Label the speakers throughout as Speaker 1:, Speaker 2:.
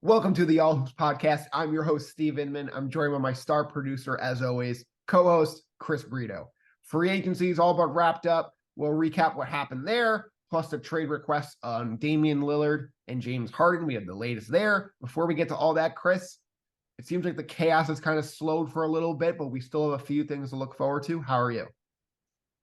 Speaker 1: Welcome to the All Hoops Podcast. I'm your host, Steve Inman. I'm joined by my star producer, as always, co-host Chris Brito. Free agency is all but wrapped up. We'll recap what happened there, plus the trade requests on Damian Lillard and James Harden. We have the latest there. Before we get to all that, Chris, it seems like the chaos has kind of slowed for a little bit, but we still have a few things to look forward to. How are you?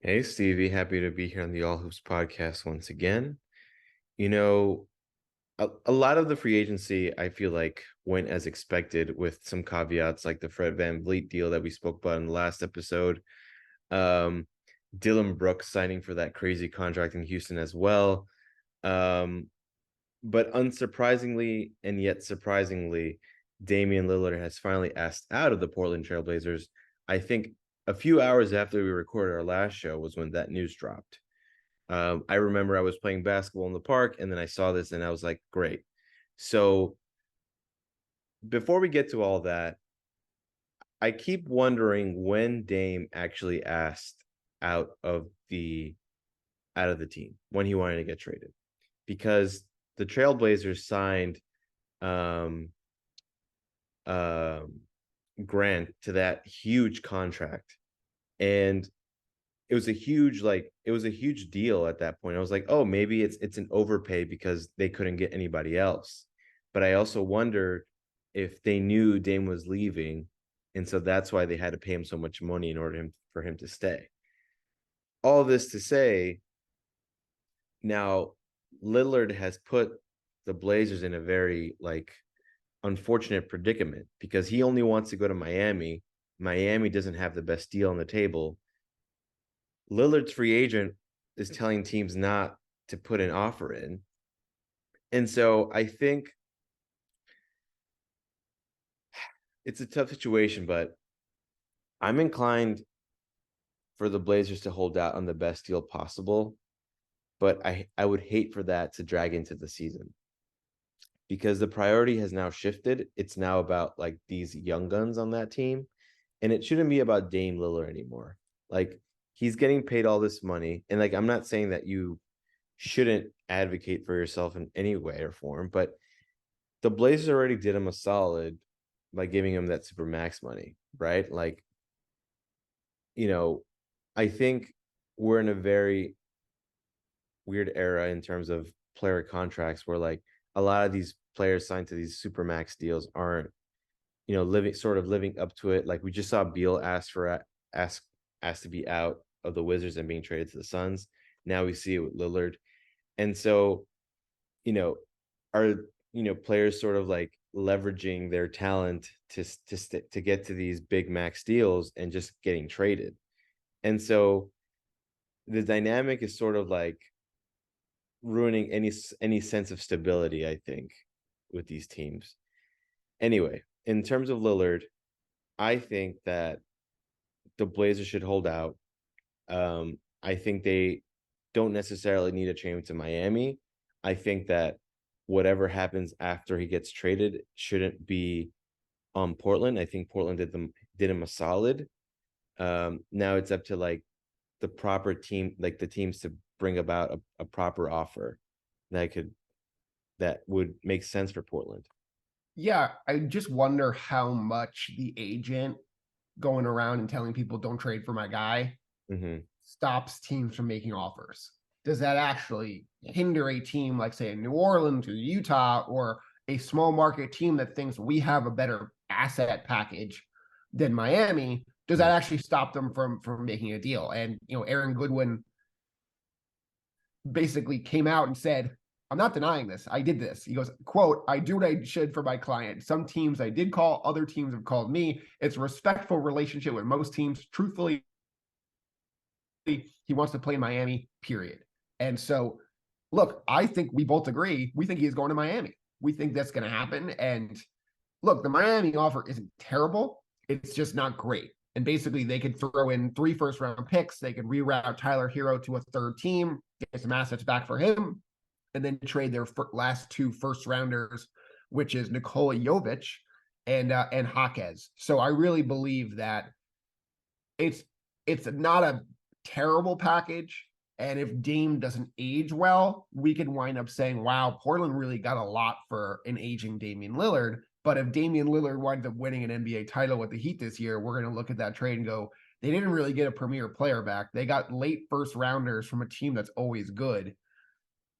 Speaker 2: Hey, Stevie. Happy to be here on the All Hoops podcast once again. You know, a lot of the free agency, I feel like, went as expected with some caveats like the Fred VanVleet deal that we spoke about in the last episode. Um, Dylan Brooks signing for that crazy contract in Houston as well. But unsurprisingly, and yet surprisingly, Damian Lillard has finally asked out of the Portland Trailblazers. I think a few hours after we recorded our last show was when that news dropped. I remember I was playing basketball in the park, and then I saw this, and I was like, great. So before we get to all that, I keep wondering when Dame actually asked out of the team, when he wanted to get traded, because the Trailblazers signed um, Grant to that huge contract, and it was a huge deal at that point. I was like, oh, maybe it's an overpay because they couldn't get anybody else. But I also wondered if they knew Dame was leaving, and so that's why they had to pay him so much money in order for him to stay. All this to say, now Lillard has put the Blazers in a very unfortunate predicament because he only wants to go to Miami. Miami doesn't have the best deal on the table. Lillard's free agent is telling teams not to put an offer in. And so I think it's a tough situation, but I'm inclined for the Blazers to hold out on the best deal possible. But I would hate for that to drag into the season because the priority has now shifted. It's now about like these young guns on that team. And it shouldn't be about Dame Lillard anymore. Like, he's getting paid all this money. And I'm not saying that you shouldn't advocate for yourself in any way or form, but the Blazers already did him a solid by giving him that super max money, right? I think we're in a very weird era in terms of player contracts where a lot of these players signed to these super max deals aren't, living up to it. Like, we just saw Beal asked to be out of the Wizards and being traded to the Suns. Now we see it with Lillard. And so, are players sort of like leveraging their talent to get to these big max deals and just getting traded. And so the dynamic is sort of like ruining any sense of stability, I think, with these teams. Anyway, in terms of Lillard, I think that the Blazers should hold out. I think they don't necessarily need to trade him to Miami. I think that whatever happens after he gets traded shouldn't be on Portland. I think Portland did him a solid. Now it's up to the proper team, like the teams, to bring about a proper offer that would make sense for Portland.
Speaker 1: Yeah, I just wonder how much the agent going around and telling people don't trade for my guy stops teams from making offers. Does that actually hinder a team like, say, in New Orleans or Utah or a small market team that thinks we have a better asset package than Miami? Does that actually stop them from making a deal? And, Aaron Goodwin basically came out and said, I'm not denying this. I did this. He goes, quote, I do what I should for my client. Some teams I did call, other teams have called me. It's a respectful relationship with most teams. Truthfully, he wants to play in Miami, period. And so, look, I think we both agree. We think he's going to Miami. We think that's going to happen. And look, the Miami offer isn't terrible. It's just not great. And basically, they could throw in 3 first-round picks. They could reroute Tyler Hero to a third team, get some assets back for him, and then trade their last 2 first-rounders, which is Nikola Jovic and Jaquez. So I really believe that it's not a terrible package. And if Dame doesn't age well, we could wind up saying, wow, Portland really got a lot for an aging Damian Lillard. But if Damian Lillard winds up winning an NBA title with the Heat this year, we're going to look at that trade and go, they didn't really get a premier player back. They got late first rounders from a team that's always good.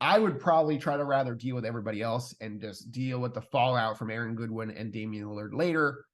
Speaker 1: I would probably try to rather deal with everybody else and just deal with the fallout from Aaron Goodwin and Damian Lillard later.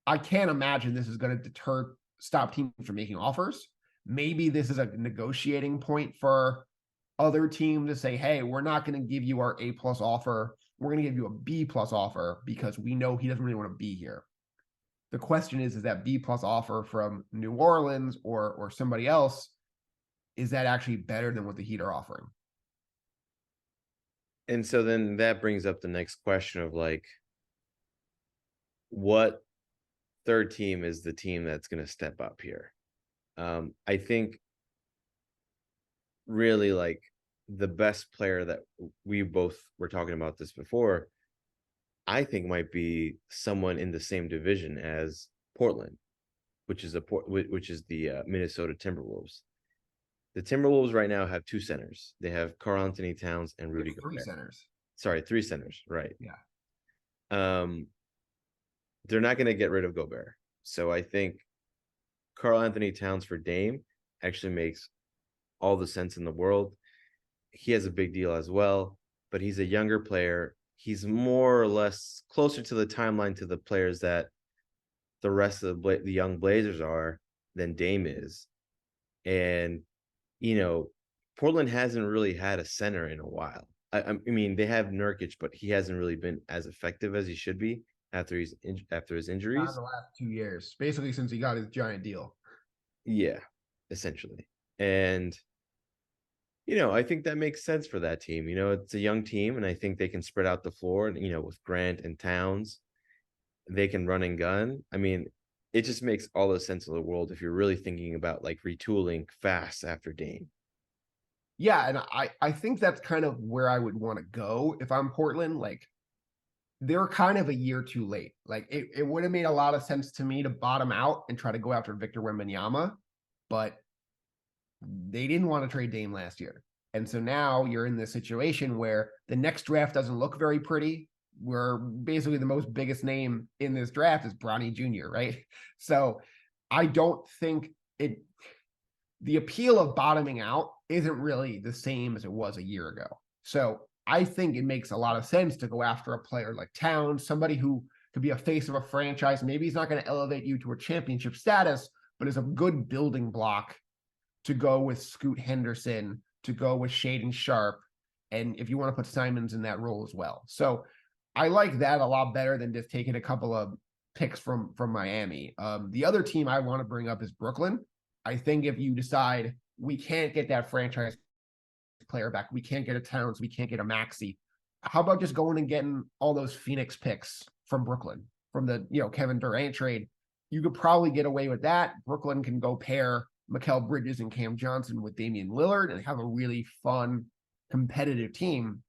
Speaker 1: I can't imagine this is going to stop teams from making offers. Maybe this is a negotiating point for other teams to say, hey, we're not going to give you our A+ offer. We're going to give you a B+ offer because we know he doesn't really want to be here. The question is that B+ offer from New Orleans or somebody else, is that actually better than what the Heat are offering?
Speaker 2: And so then that brings up the next question of like, what third team is the team that's going to step up here? I think really like the best player that we both were talking about this before, I think might be someone in the same division as Portland, which is the Minnesota Timberwolves. The Timberwolves right now have two centers. They have Karl-Anthony Towns and Rudy Gobert.
Speaker 1: Three centers.
Speaker 2: Sorry, three centers, right.
Speaker 1: Yeah.
Speaker 2: They're not going to get rid of Gobert. So I think Karl-Anthony Towns for Dame actually makes all the sense in the world. He has a big deal as well, but he's a younger player. He's more or less closer to the timeline to the players that the rest of the young Blazers are than Dame is. And, Portland hasn't really had a center in a while. I mean, they have Nurkic, but he hasn't really been as effective as he should be after his injuries.
Speaker 1: Not the last 2 years, basically since he got his giant deal.
Speaker 2: Yeah, essentially. And, I think that makes sense for that team. It's a young team, and I think they can spread out the floor. And, with Grant and Towns, they can run and gun. I mean, it just makes all the sense in the world if you're really thinking about like retooling fast after Dame.
Speaker 1: Yeah, and I think that's kind of where I would want to go if I'm Portland. Like, they're kind of a year too late. Like, it would have made a lot of sense to me to bottom out and try to go after Victor Wembanyama, but they didn't want to trade Dame last year. And so now you're in this situation where the next draft doesn't look very pretty. Where basically the most biggest name in this draft is Bronny Jr., right? So I don't think the appeal of bottoming out isn't really the same as it was a year ago. So I think it makes a lot of sense to go after a player like Towns, somebody who could be a face of a franchise. Maybe he's not going to elevate you to a championship status, but is a good building block to go with Scoot Henderson, to go with Shaedon Sharpe, and if you want to put Simons in that role as well. So I like that a lot better than just taking a couple of picks from Miami. The other team I want to bring up is Brooklyn. I think if you decide we can't get that franchise player back, we can't get a Towns, we can't get a Maxey, how about just going and getting all those Phoenix picks from Brooklyn, from the Kevin Durant trade? You could probably get away with that. Brooklyn can go pair Mikal Bridges and Cam Johnson with Damian Lillard and have a really fun, competitive team.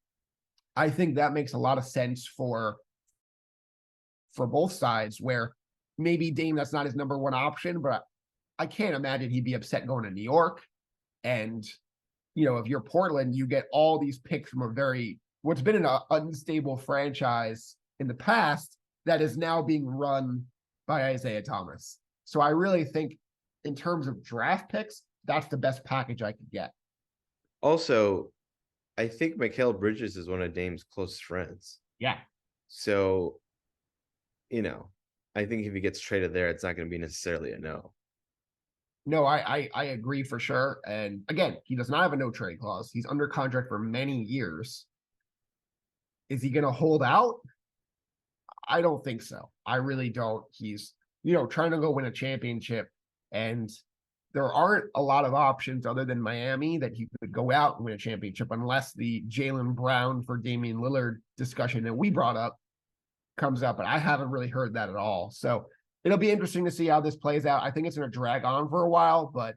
Speaker 1: I think that makes a lot of sense for both sides, where maybe Dame, that's not his number one option, but I can't imagine he'd be upset going to New York. And, if you're Portland, you get all these picks from what's been an unstable franchise in the past that is now being run by Isaiah Thomas. So I really think in terms of draft picks, that's the best package I could get.
Speaker 2: Also, I think Mikal Bridges is one of Dame's closest friends.
Speaker 1: Yeah.
Speaker 2: So, I think if he gets traded there, it's not going to be necessarily a no.
Speaker 1: No, I agree for sure. And again, he does not have a no trade clause. He's under contract for many years. Is he going to hold out? I don't think so. I really don't. He's, trying to go win a championship, and there aren't a lot of options other than Miami that he could go out and win a championship, unless the Jaylen Brown for Damian Lillard discussion that we brought up comes up, but I haven't really heard that at all. So it'll be interesting to see how this plays out. I think it's going to drag on for a while, but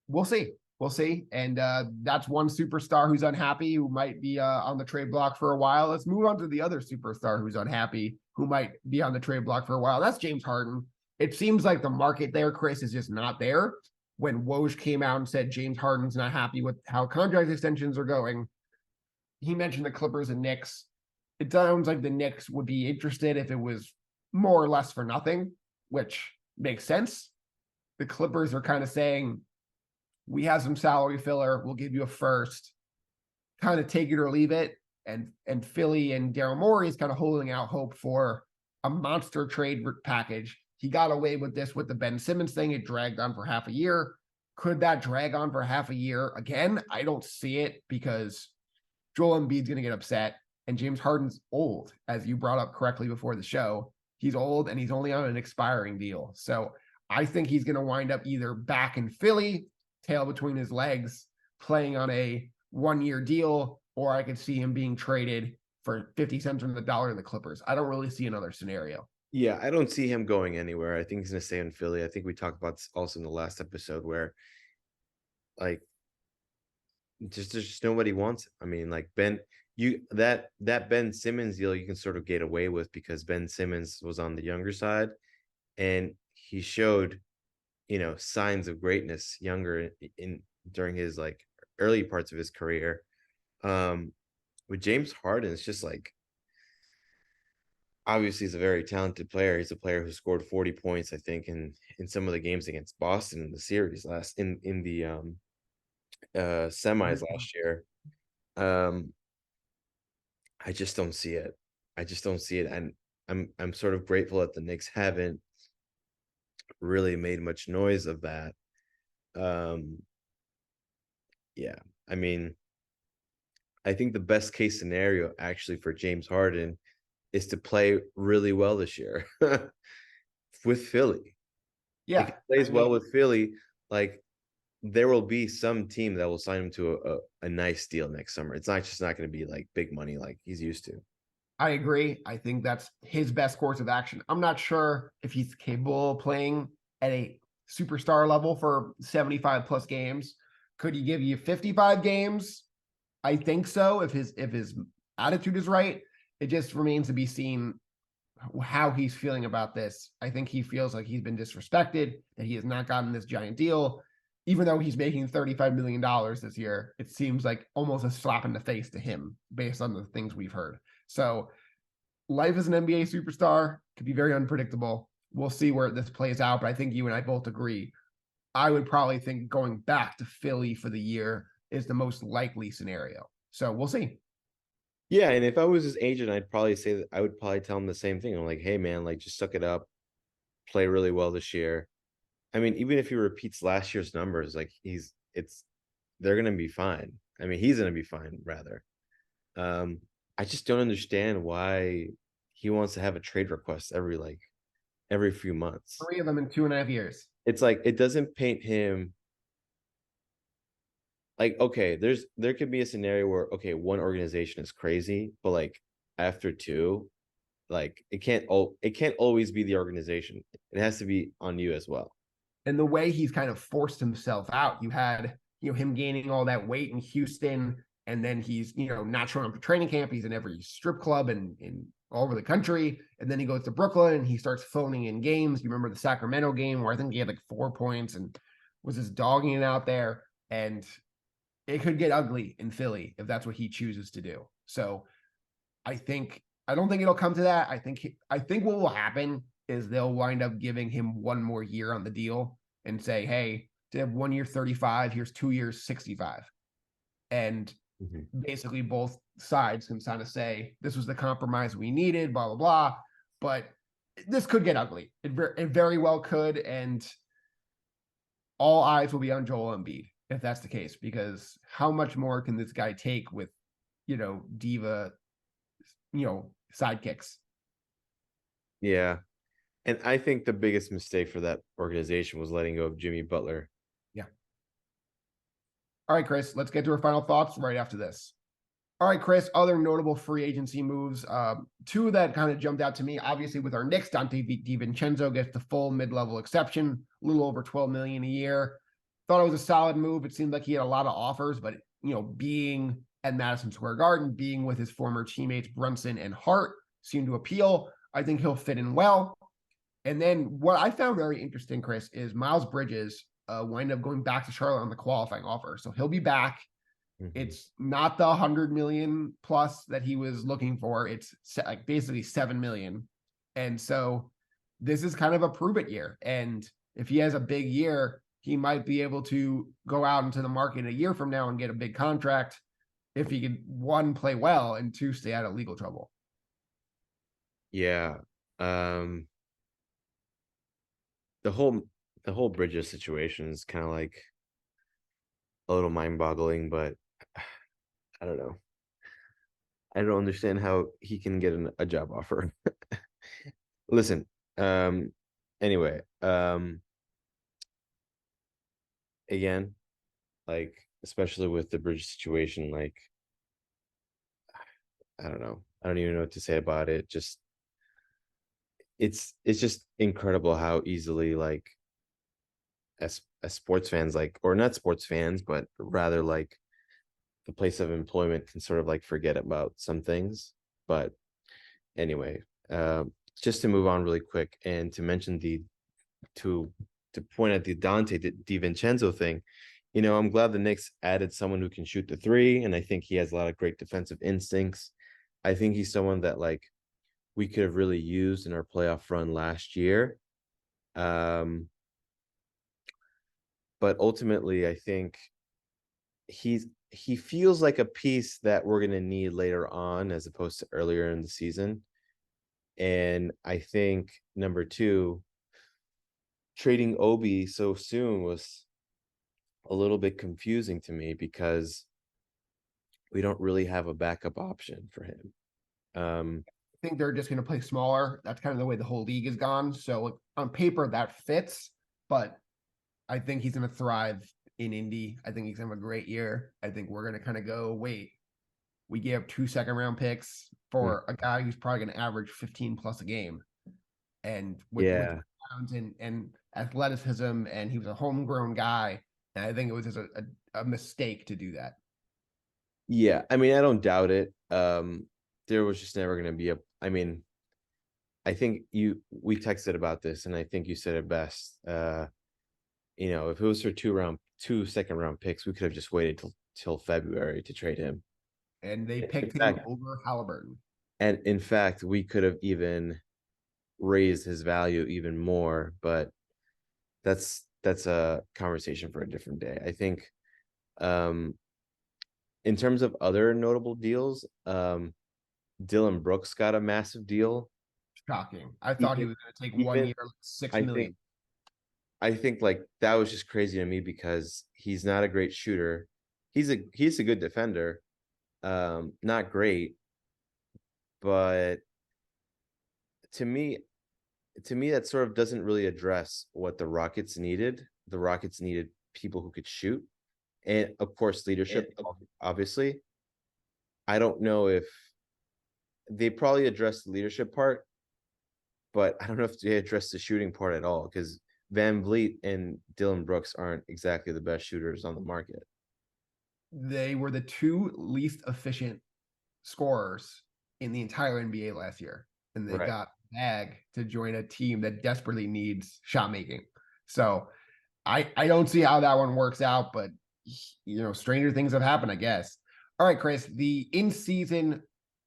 Speaker 1: we'll see. We'll see. And that's one superstar who's unhappy, who might be on the trade block for a while. Let's move on to the other superstar who's unhappy, who might be on the trade block for a while. That's James Harden. It seems like the market there, Chris, is just not there. when Woj came out and said James Harden's not happy with how contract extensions are going, he mentioned the Clippers and Knicks. It sounds like the Knicks would be interested if it was more or less for nothing, which makes sense. The Clippers are kind of saying, we have some salary filler. We'll give you a first, kind of take it or leave it. And Philly and Daryl Morey is kind of holding out hope for a monster trade package. He got away with this with the Ben Simmons thing. It dragged on for half a year. Could that drag on for half a year again? I don't see it because Joel Embiid's going to get upset. And James Harden's old, as you brought up correctly before the show. He's old and he's only on an expiring deal. So I think he's going to wind up either back in Philly, tail between his legs, playing on a 1-year deal, or I could see him being traded for 50 cents on the dollar to the Clippers. I don't really see another scenario.
Speaker 2: Yeah, I don't see him going anywhere. I think he's going to stay in Philly. I think we talked about this also in the last episode where, like, there's just nobody wants it. I mean, like that Ben Simmons deal you can sort of get away with because Ben Simmons was on the younger side, and he showed, signs of greatness younger in during his like early parts of his career. With James Harden, it's just like, obviously he's a very talented player. He's a player who scored 40 points, I think, in some of the games against Boston in the series in the semis last year. I just don't see it. And I'm sort of grateful that the Knicks haven't really made much noise of that. Yeah, I mean, I think the best case scenario actually for James Harden is to play really well this year with Philly.
Speaker 1: Yeah.
Speaker 2: If he plays well with Philly, like, there will be some team that will sign him to a nice deal next summer. It's not going to be like big money like he's used to.
Speaker 1: I agree. I think that's his best course of action. I'm not sure if he's capable of playing at a superstar level for 75 plus games. Could he give you 55 games? I think so. If his attitude is right, it just remains to be seen how he's feeling about this. I think he feels like he's been disrespected, that he has not gotten this giant deal. Even though he's making $35 million this year, it seems like almost a slap in the face to him based on the things we've heard. So life as an NBA superstar could be very unpredictable. We'll see where this plays out, but I think you and I both agree. I would probably think going back to Philly for the year is the most likely scenario. So we'll see.
Speaker 2: Yeah, and if I was his agent, I'd probably say that I would probably tell him the same thing. I'm like, hey man, like, just suck it up, play really well this year. I mean, even if he repeats last year's numbers, like they're gonna be fine. I mean, he's gonna be fine rather. I just don't understand why he wants to have a trade request every few months.
Speaker 1: 3 of them in 2.5 years.
Speaker 2: It's like, it doesn't paint him like, okay, there could be a scenario where, okay, one organization is crazy, but like after two, like it can't always be the organization. It has to be on you as well.
Speaker 1: And the way he's kind of forced himself out, you had, him gaining all that weight in Houston, and then he's, not showing up to training camp. He's in every strip club and in all over the country. And then he goes to Brooklyn and he starts phoning in games. You remember the Sacramento game where I think he had like 4 points and was just dogging it out there. And it could get ugly in Philly if that's what he chooses to do. So I don't think it'll come to that. I think what will happen is they'll wind up giving him 1 more year on the deal and say, hey, to have 1 year 35, here's 2 years 65. And basically both sides can kind of say, this was the compromise we needed, blah, blah, blah. But this could get ugly. It very well could. And all eyes will be on Joel Embiid if that's the case, because how much more can this guy take with, diva, sidekicks?
Speaker 2: Yeah. And I think the biggest mistake for that organization was letting go of Jimmy Butler.
Speaker 1: Yeah. All right, Chris, let's get to our final thoughts right after this. All right, Chris, other notable free agency moves. 2 that kind of jumped out to me, obviously with our Knicks, Dante DiVincenzo gets the full mid-level exception, a little over $12 million a year. Thought it was a solid move. It seemed like he had a lot of offers, but, being at Madison Square Garden, being with his former teammates Brunson and Hart seemed to appeal. I think he'll fit in well. And then what I found very interesting, Chris, is Miles Bridges wind up going back to Charlotte on the qualifying offer. So he'll be back.
Speaker 2: Mhm.
Speaker 1: It's not the 100 million plus that he was looking for. It's like basically 7 million. And so this is kind of a prove it year. And if he has a big year, he might be able to go out into the market a year from now and get a big contract if he could, one, play well, and two, stay out of legal trouble.
Speaker 2: Yeah. The whole Bridges situation is kind of like a little mind-boggling, but I don't know. I don't understand how he can get a job offer. Listen, anyway, again, like especially with the Bridges situation, like I don't know. I don't even know what to say about it. Just it's just incredible how easily like as sports fans, like, or not sports fans, but rather like the place of employment can sort of like forget about some things. But anyway, just to move on really quick and to mention to point at the Dante DiVincenzo thing, I'm glad the Knicks added someone who can shoot the three, and I think he has a lot of great defensive instincts. I think he's someone that like we could have really used in our playoff run last year. But ultimately, I think he feels like a piece that we're going to need later on as opposed to earlier in the season. And I think number two, trading Obi so soon was a little bit confusing to me because we don't really have a backup option for him.
Speaker 1: I think they're just going to play smaller. That's kind of the way the whole league is gone. So on paper, that fits, but I think he's going to thrive in Indy. I think he's going to have a great year. I think we're going to kind of go, wait, we gave 2 second-round picks for a guy who's probably going to average 15 plus a game. And with talent and athleticism, and he was a homegrown guy. And I think it was just a mistake to do that.
Speaker 2: Yeah, I mean, I don't doubt it. There was just never going to be I think we texted about this, and I think you said it best. If it was for 2 second round picks, we could have just waited till February to trade him.
Speaker 1: And they picked him over Halliburton.
Speaker 2: And in fact, we could have even raised his value even more, but that's a conversation for a different day. I think in terms of other notable deals, Dylan Brooks got a massive deal.
Speaker 1: Shocking. I thought he was going to take 1 year, like $6 million.
Speaker 2: I think like that was just crazy to me because he's not a great shooter. He's a good defender. Not great, but to me that sort of doesn't really address what the Rockets needed. The Rockets needed people who could shoot, and of course leadership, obviously. I don't know if they probably addressed the leadership part, but I don't know if they addressed the shooting part at all, because Van Vliet and Dylan Brooks aren't exactly the best shooters on the market.
Speaker 1: They were the 2 least efficient scorers in the entire NBA last year. And they got Mag to join a team that desperately needs shot making. So I don't see how that one works out, but stranger things have happened, I guess. All right, Chris, the in-season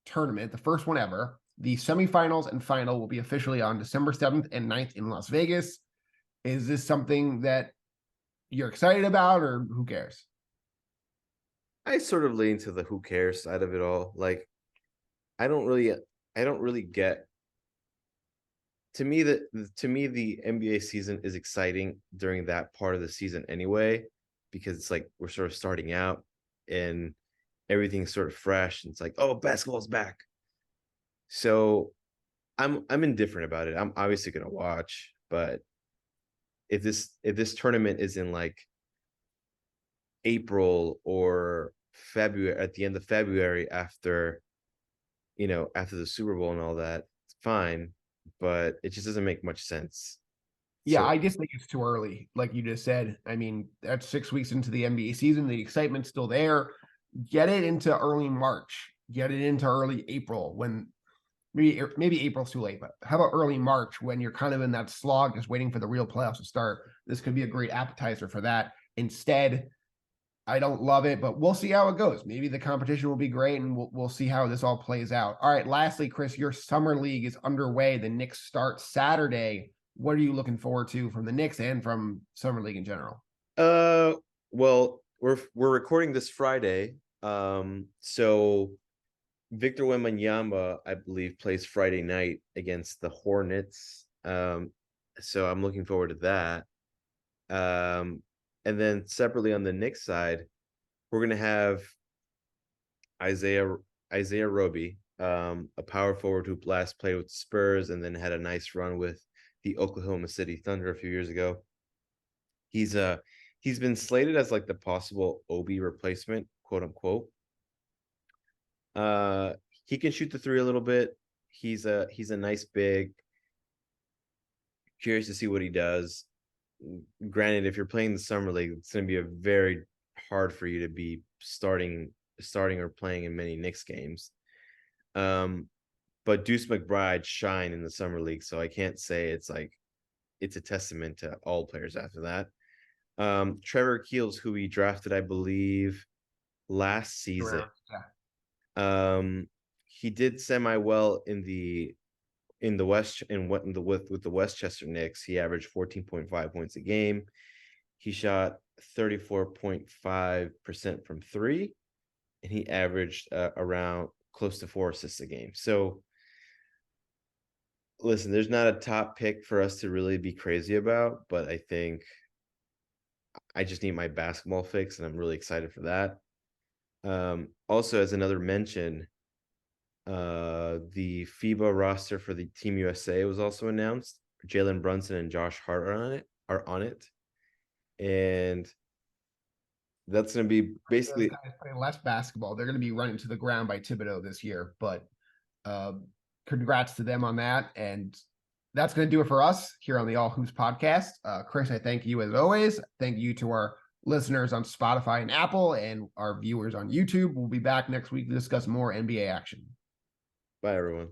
Speaker 1: tournament, the first one ever, the semifinals and final will be officially on December 7th and 9th in Las Vegas. Is this something that you're excited about, or who cares?
Speaker 2: I sort of lean to the who cares side of it all. Like, I don't really get. To me, the NBA season is exciting during that part of the season anyway, because it's like we're sort of starting out and everything's sort of fresh. And it's like, oh, basketball's back. So I'm indifferent about it. I'm obviously gonna watch, but if this tournament is in like April or February, at the end of February, after the Super Bowl and all that, it's fine, but it just doesn't make much sense.
Speaker 1: Yeah, I just think it's too early, like you just said. I mean, that's 6 weeks into the NBA season. The excitement's still there. Get it into early March. Get it into early April, when maybe April's too late, but how about early March, when you're kind of in that slog, just waiting for the real playoffs to start? this could be a great appetizer for that. Instead, I don't love it, but we'll see how it goes. Maybe the competition will be great, and we'll see how this all plays out. All right, lastly, Chris, your summer league is underway. The Knicks start Saturday. What are you looking forward to from the Knicks and from summer league in general?
Speaker 2: Well, we're recording this Friday. So Victor Wembanyama, I believe, plays Friday night against the Hornets. So I'm looking forward to that. And then separately on the Knicks side, we're gonna have Isaiah Roby, a power forward who last played with the Spurs and then had a nice run with the Oklahoma City Thunder a few years ago. He's been slated as like the possible Obi replacement, quote unquote. He can shoot the three a little bit. He's a nice big. Curious to see what he does. Granted, if you're playing the summer league, it's going to be a very hard for you to be starting or playing in many Knicks games. But Deuce McBride shined in the summer league, so I can't say it's a testament to all players after that. Trevor Keels, who he drafted, I believe, last season.
Speaker 1: Yeah.
Speaker 2: He did semi well in the with the Westchester Knicks. He averaged 14.5 points a game. He shot 34.5% from three, and he averaged around close to 4 assists a game. So listen, there's not a top pick for us to really be crazy about, but I think I just need my basketball fix, and I'm really excited for that. Also, as another mention, the FIBA roster for the Team USA was also announced. Jalen Brunson and Josh Hart are on it. And that's going to be basically
Speaker 1: those guys playing less basketball. They're going to be running to the ground by Thibodeau this year, but congrats to them on that. And that's going to do it for us here on the All Hoops podcast. Chris, I thank you as always. Thank you to our listeners on Spotify and Apple and our viewers on YouTube. We'll be back next week to discuss more NBA action.
Speaker 2: Bye, everyone.